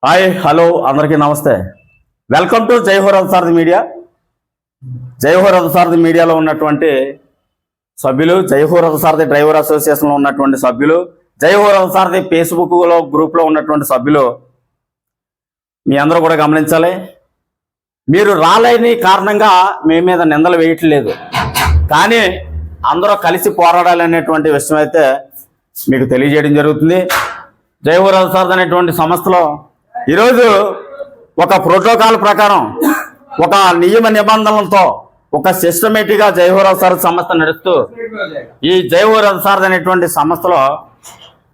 Hi hello అందరికీ నమస్తే. Welcome to జై హో రథసారథి మీడియా. జై హో రథసారథి మీడియాలో ఉన్నటువంటి సభ్యులు, జై హో రథసారథి డ్రైవర్ అసోసియేషన్లో ఉన్నటువంటి సభ్యులు, జై హో రథసారథి ఫేస్బుక్లో గ్రూప్లో ఉన్నటువంటి సభ్యులు మీ అందరూ కూడా గమనించాలి. మీరు రాలేని కారణంగా మీ మీద నిందలు వేయట్లేదు, కానీ అందరూ కలిసి పోరాడాలనేటువంటి విషయం అయితే మీకు తెలియజేయడం జరుగుతుంది. జై హో రథసారథి అనేటువంటి సంస్థలో ఈరోజు ఒక ప్రోటోకాల్ ప్రకారం, ఒక నియమ నిబంధనలతో, ఒక సిస్టమేటిక్గా జై హో రథసారథి సంస్థ నడుస్తూ ఈ జై హో రథసారథి అనేటువంటి సంస్థలో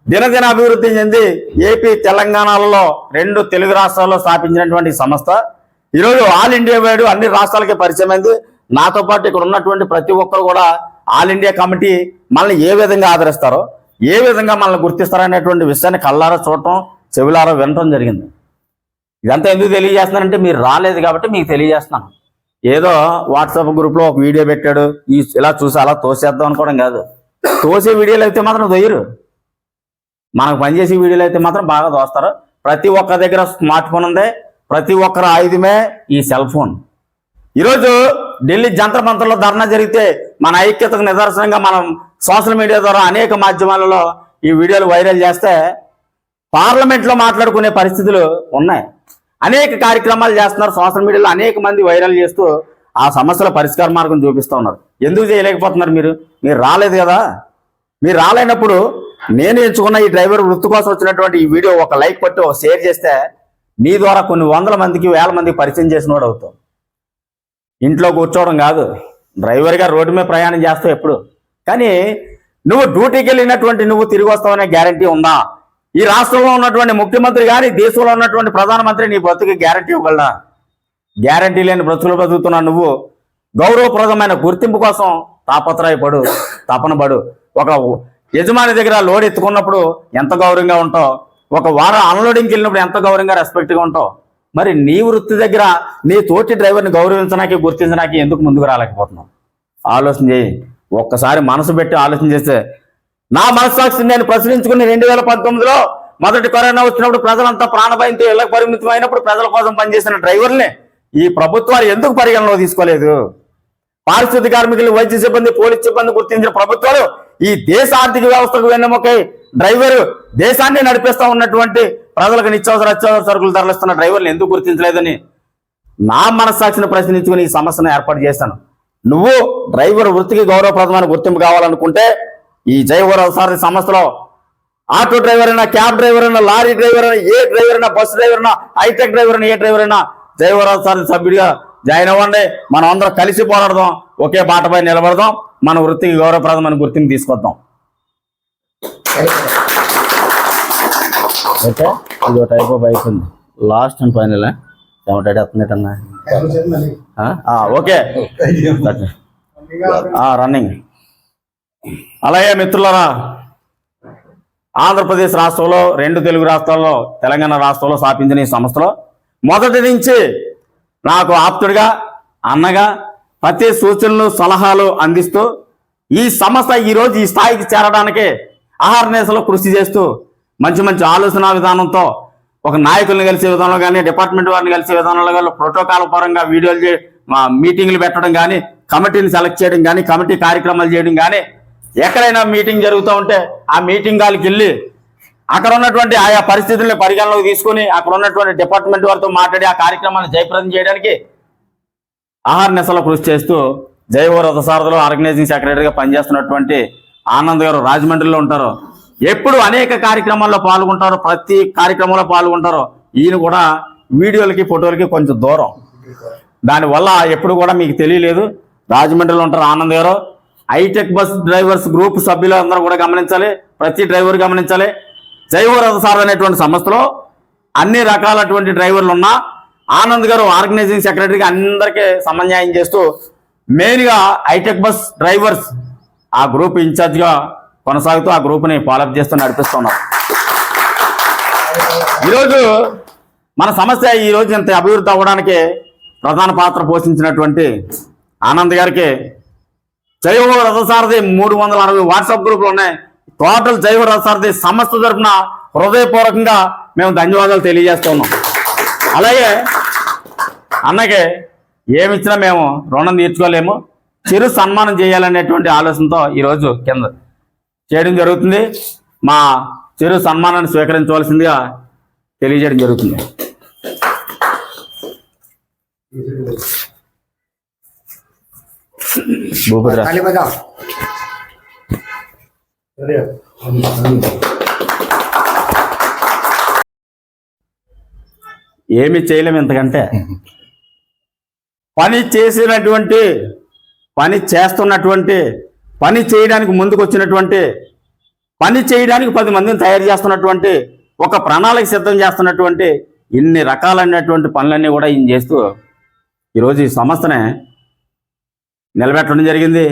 దినదిన అభివృద్ధి చెంది ఏపీ తెలంగాణలలో 2 తెలుగు రాష్ట్రాల్లో స్థాపించినటువంటి సంస్థ ఈరోజు ఆల్ ఇండియా వైడ్ అన్ని రాష్ట్రాలకి పరిచయం అయింది. నాతో పాటు ఇక్కడ ఉన్నటువంటి ప్రతి ఒక్కరు కూడా ఆల్ ఇండియా కమిటీ మనల్ని ఏ విధంగా ఆదరిస్తారో, ఏ విధంగా మనల్ని గుర్తిస్తారో అనేటువంటి విషయాన్ని కళ్ళారా చూడటం, చెవులారా వినటం జరిగింది. ఇదంతా ఎందుకు తెలియజేస్తున్నానంటే మీరు రాలేదు కాబట్టి మీకు తెలియజేస్తున్నాను. ఏదో వాట్సాప్ గ్రూప్లో ఒక వీడియో పెట్టాడు, ఇలా చూసి అలా తోసేద్దాం అనుకోవడం కాదు. తోసే వీడియోలు అయితే మాత్రం దొయ్యరు, మనకు పనిచేసే వీడియోలు అయితే మాత్రం బాగా దోస్తారు. ప్రతి ఒక్క దగ్గర స్మార్ట్ ఫోన్ ఉంది, ప్రతి ఒక్కరి ఆయుధమే ఈ సెల్ ఫోన్. ఈరోజు ఢిల్లీ జంతర్ మంతర్లో ధర్నా జరిగితే మన ఐక్యతకు నిదర్శనంగా మనం సోషల్ మీడియా ద్వారా అనేక మాధ్యమాలలో ఈ వీడియోలు వైరల్ చేస్తే పార్లమెంట్లో మాట్లాడుకునే పరిస్థితులు ఉన్నాయి. అనేక కార్యక్రమాలు చేస్తున్నారు సోషల్ మీడియాలో, అనేక మంది వైరల్ చేస్తూ ఆ సమస్యల పరిష్కార మార్గం చూపిస్తూ ఉన్నారు. ఎందుకు చేయలేకపోతున్నారు? మీరు రాలేదు కదా. మీరు రాలేనప్పుడు నేను ఎంచుకున్న ఈ డ్రైవర్ వృత్తి కోసం వచ్చినటువంటి ఈ వీడియో ఒక లైక్ కొట్టి ఒక షేర్ చేస్తే నీ ద్వారా కొన్ని వందల మందికి, వేల మందికి పరిచయం చేసిన వాడు అవుతావు. ఇంట్లో కూర్చోవడం కాదు, డ్రైవర్గా రోడ్డు మీద ప్రయాణం చేస్తావు ఎప్పుడు. కానీ నువ్వు డ్యూటీకి వెళ్ళినటువంటి నువ్వు తిరిగి వస్తావనే గ్యారంటీ ఉందా? ఈ రాష్ట్రంలో ఉన్నటువంటి ముఖ్యమంత్రి కానీ, దేశంలో ఉన్నటువంటి ప్రధానమంత్రి నీ బ్రతుకు గ్యారంటీ ఇవ్వగలరా? గ్యారంటీ లేని బ్రతుకులు బ్రతుకుతున్నా నువ్వు గౌరవప్రదమైన గుర్తింపు కోసం తాపత్రయపడు, తపనపడు. ఒక యజమాని దగ్గర లోడ్ ఎత్తుకున్నప్పుడు ఎంత గౌరవంగా ఉంటావు, ఒక వారం అన్లోడింగ్కి వెళ్ళినప్పుడు ఎంత గౌరవంగా రెస్పెక్ట్గా ఉంటావు. మరి నీ వృత్తి దగ్గర నీ తోటి డ్రైవర్ని గౌరవించడానికి, గుర్తించడానికి ఎందుకు ముందుకు రాలేకపోతున్నావు? ఆలోచన చేయి. ఒక్కసారి మనసు పెట్టి ఆలోచన చేస్తే నా మనస్సాక్షిని నేను ప్రశ్నించుకుని 2019లో మొదటి కరోనా వచ్చినప్పుడు ప్రజలంతా ప్రాణభయంతో ఇళ్లకు పరిమితం అయినప్పుడు ప్రజల కోసం పనిచేసిన డ్రైవర్ని ఈ ప్రభుత్వాలు ఎందుకు పరిగణలో తీసుకోలేదు? పారిశుద్ధ్య కార్మికులు, వైద్య సిబ్బంది, పోలీస్ సిబ్బంది గుర్తించిన ప్రభుత్వాలు ఈ దేశ ఆర్థిక వ్యవస్థకు వెన్నెముకై డ్రైవరు దేశాన్ని నడిపిస్తూ ఉన్నటువంటి ప్రజలకు నిత్యావసర అత్యవసర సరుకులు తరలిస్తున్న డ్రైవర్లు ఎందుకు గుర్తించలేదని నా మనస్సాక్షిని ప్రశ్నించుకుని ఈ సమస్యను ఏర్పాటు చేశాను. నువ్వు డ్రైవర్ వృత్తికి గౌరవప్రదమైన గుర్తింపు కావాలనుకుంటే ఈ జై హో రథసారథి సంస్థలో ఆటో డ్రైవర్ అయినా, క్యాబ్ డ్రైవర్ అయినా, లారీ డ్రైవర్ అయినా, ఏ డ్రైవర్ అయినా, బస్సు డ్రైవర్ అయినా, హైటెక్ డ్రైవర్ అయినా, ఏ డ్రైవర్ అయినా జై హో రథసారథి సభ్యుడిగా జాయిన్ అవ్వండి. మనం అందరం కలిసి పోరాడదాం, ఒకే బాటపై నిలబడదాం, మన వృత్తికి గౌరవప్రదమైన గుర్తింపు తీసుకొద్దాం. ఓకే, ఇది ఒక టైప్ ఆఫ్ బైక్ ఉంది. లాస్ట్ అండ్ ఫైనల్ ఏమంటాడన్నా? Okay, running. అలాగే మిత్రులారా, ఆంధ్రప్రదేశ్ రాష్ట్రంలో 2 తెలుగు రాష్ట్రాల్లో, తెలంగాణ రాష్ట్రంలో స్థాపించిన ఈ సంస్థలో మొదటి నుంచి నాకు ఆప్తుడిగా, అన్నగా ప్రతి సూచనలు, సలహాలు అందిస్తూ ఈ సంస్థ ఈరోజు ఈ స్థాయికి చేరడానికి అహర్నిశలో కృషి చేస్తూ మంచి మంచి ఆలోచన విధానంతో ఒక నాయకుల్ని కలిసే విధానంలో కానీ, డిపార్ట్మెంట్ వారిని కలిసే విధానంలో కానీ, ప్రోటోకాల్ పరంగా వీడియోలు మీటింగ్లు పెట్టడం కానీ, కమిటీని సెలెక్ట్ చేయడం కానీ, కమిటీ కార్యక్రమాలు చేయడం కానీ, ఎక్కడైనా మీటింగ్ జరుగుతూ ఉంటే ఆ మీటింగ్ గాలికి వెళ్ళి అక్కడ ఉన్నటువంటి ఆయా పరిస్థితుల్ని పరిగణలోకి తీసుకుని అక్కడ ఉన్నటువంటి డిపార్ట్మెంట్ వారితో మాట్లాడి ఆ కార్యక్రమాన్ని జయప్రదం చేయడానికి అహర్నిశలో కృషి చేస్తూ జై హో రథసారథిలో ఆర్గనైజింగ్ సెక్రటరీగా పనిచేస్తున్నటువంటి ఆనంద్ గారు రాజమండ్రిలో ఉంటారు. ఎప్పుడు అనేక కార్యక్రమాల్లో పాల్గొంటారు, ప్రతి కార్యక్రమంలో పాల్గొంటారు. ఈయన కూడా వీడియోలకి, ఫోటోలకి కొంచెం దూరం, దానివల్ల ఎప్పుడు కూడా మీకు తెలియలేదు. రాజమండ్రిలో ఉంటారు ఆనంద్ గారు. హైటెక్ బస్ డ్రైవర్స్ గ్రూప్ సభ్యులు అందరూ కూడా గమనించాలి, ప్రతి డ్రైవర్ గమనించాలి. జై హో రథసారథి అనేటువంటి సంస్థలో అన్ని రకాలటువంటి డ్రైవర్లు ఉన్నా ఆనంద్ గారు ఆర్గనైజింగ్ సెక్రటరీగా అందరికీ సమన్వయం చేస్తూ మెయిన్గా హైటెక్ బస్ డ్రైవర్స్ ఆ గ్రూప్ ఇన్ఛార్జ్గా కొనసాగుతూ ఆ గ్రూప్ని ఫాలోఅప్ చేస్తూ నడిపిస్తున్నారు. ఈరోజు మన సమస్య ఈరోజు ఇంత అభివృద్ధి అవ్వడానికి ప్రధాన పాత్ర పోషించినటువంటి ఆనంద్ గారికి జై హో రథసారథి 360 వాట్సాప్ గ్రూపులు ఉన్నాయి. టోటల్ జై హో రథసారథి సంస్థ తరఫున హృదయపూర్వకంగా మేము ధన్యవాదాలు తెలియజేస్తున్నాం. అలాగే అన్నకి ఏమిచ్చినా మేము రుణం తీర్చుకోలేము. చిరు సన్మానం చేయాలనేటువంటి ఆలోచనతో ఈరోజు కింద చేయడం జరుగుతుంది. మా చిరు సన్మానాన్ని స్వీకరించవలసిందిగా తెలియజేయడం జరుగుతుంది. భూపతిరాజ్ ఏమి చేయలేము ఇంతకంటే. పని చేసినటువంటి, పని చేస్తున్నటువంటి, పని చేయడానికి ముందుకు వచ్చినటువంటి, పని చేయడానికి 10 మందిని తయారు చేస్తున్నటువంటి, ఒక ప్రణాళిక సిద్ధం చేస్తున్నటువంటి ఇన్ని రకాలైనటువంటి పనులన్నీ కూడా ఈయన చేస్తూ ఈరోజు ఈ సంస్థనే నిలబెట్టడం జరిగింది.